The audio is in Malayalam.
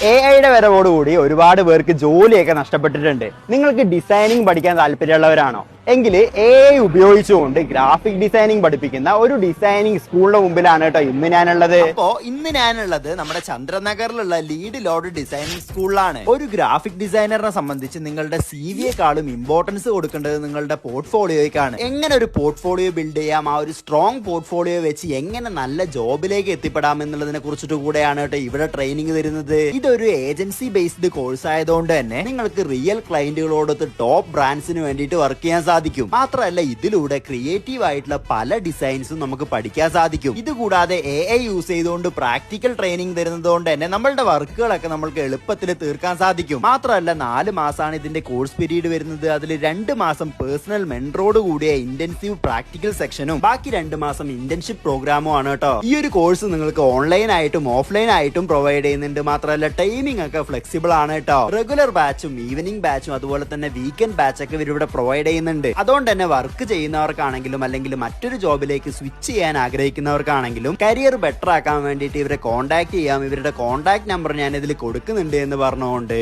AI വരവോടുകൂടി ഒരുപാട് പേർക്ക് ജോലിയൊക്കെ നഷ്ടപ്പെട്ടിട്ടുണ്ട്. നിങ്ങൾക്ക് ഡിസൈനിങ് പഠിക്കാൻ താല്പര്യമുള്ളവരാണോ? എങ്കിൽ AI ഉപയോഗിച്ചുകൊണ്ട് ഗ്രാഫിക് ഡിസൈനിങ് പഠിപ്പിക്കുന്ന ഒരു ഡിസൈനിങ് സ്കൂളിന്റെ മുമ്പിലാണ് കേട്ടോ ഇന്ന് ഞാനുള്ളത്. ഇന്ന് ഞാനുള്ളത് നമ്മുടെ ചന്ദ്രനഗറിലുള്ള ലീഡ് ലോഡ് ഡിസൈനിങ് സ്കൂളിലാണ്. ഒരു ഗ്രാഫിക് ഡിസൈനറിനെ സംബന്ധിച്ച് നിങ്ങളുടെ CV-യെക്കാളും ഇമ്പോർട്ടൻസ് കൊടുക്കേണ്ടത് നിങ്ങളുടെ പോർട്ട്ഫോളിയോയ്ക്കാണ്. എങ്ങനെ ഒരു പോർട്ട്ഫോളിയോ ബിൽഡ് ചെയ്യാം, ആ ഒരു സ്ട്രോങ് പോർട്ട്ഫോളിയോ വെച്ച് എങ്ങനെ നല്ല ജോബിലേക്ക് എത്തിപ്പെടാം എന്നുള്ളതിനെ കുറിച്ചിട്ട് കൂടെയാണ് കേട്ടോ ഇവിടെ ട്രെയിനിങ് തരുന്നത്. ഇതൊരു ഏജൻസി ബേസ്ഡ് കോഴ്സ് ആയതുകൊണ്ട് തന്നെ നിങ്ങൾക്ക് റിയൽ ക്ലയന്റുകളോടൊത്ത് ടോപ്പ് ബ്രാൻഡ്സിന് വേണ്ടിയിട്ട് വർക്ക് ചെയ്യാൻ സാധിക്കും. മാത്രമല്ല ഇതിലൂടെ ക്രിയേറ്റീവ് ആയിട്ടുള്ള പല ഡിസൈൻസും നമുക്ക് പഠിക്കാൻ സാധിക്കും. ഇതുകൂടാതെ AI യൂസ് ചെയ്തുകൊണ്ട് പ്രാക്ടിക്കൽ ട്രെയിനിങ് തരുന്നത് കൊണ്ട് തന്നെ നമ്മളുടെ വർക്കുകളൊക്കെ നമുക്ക് എളുപ്പത്തിൽ തീർക്കാൻ സാധിക്കും. മാത്രമല്ല 4 മാസമാണ് ഇതിന്റെ കോഴ്സ് പീരീഡ് വരുന്നത്. അതിൽ 2 മാസം പേഴ്സണൽ മെന്ററോട് കൂടിയ ഇന്റൻസീവ് പ്രാക്ടിക്കൽ സെക്ഷനും ബാക്കി 2 മാസം ഇന്റേൺഷിപ്പ് പ്രോഗ്രാമും ആണ് കേട്ടോ. ഈ ഒരു കോഴ്സ് നിങ്ങൾക്ക് ഓൺലൈൻ ആയിട്ടും ഓഫ്ലൈൻ ആയിട്ടും പ്രൊവൈഡ് ചെയ്യുന്നുണ്ട്. മാത്രമല്ല ടൈമിംഗ് ഒക്കെ ഫ്ലെക്സിബിൾ ആണ് കേട്ടോ. റെഗുലർ ബാച്ചും ഈവനിംഗ് ബാച്ചും അതുപോലെ തന്നെ വീക്കെൻഡ് ബാച്ച് ഒക്കെ ഇവരിവിടെ പ്രൊവൈഡ് ചെയ്യുന്നുണ്ട്. അതുകൊണ്ട് തന്നെ വർക്ക് ചെയ്യുന്നവർക്കാണെങ്കിലും അല്ലെങ്കിൽ മറ്റൊരു ജോബിലേക്ക് സ്വിച്ച് ചെയ്യാൻ ആഗ്രഹിക്കുന്നവർക്കാണെങ്കിലും കരിയർ ബെറ്റർ ആക്കാൻ വേണ്ടിയിട്ട് ഇവരെ കോൺടാക്ട് ചെയ്യാം. ഇവരുടെ കോൺടാക്ട് നമ്പർ ഞാൻ ഇതിൽ കൊടുക്കുന്നുണ്ട് എന്ന് പറഞ്ഞുകൊണ്ട്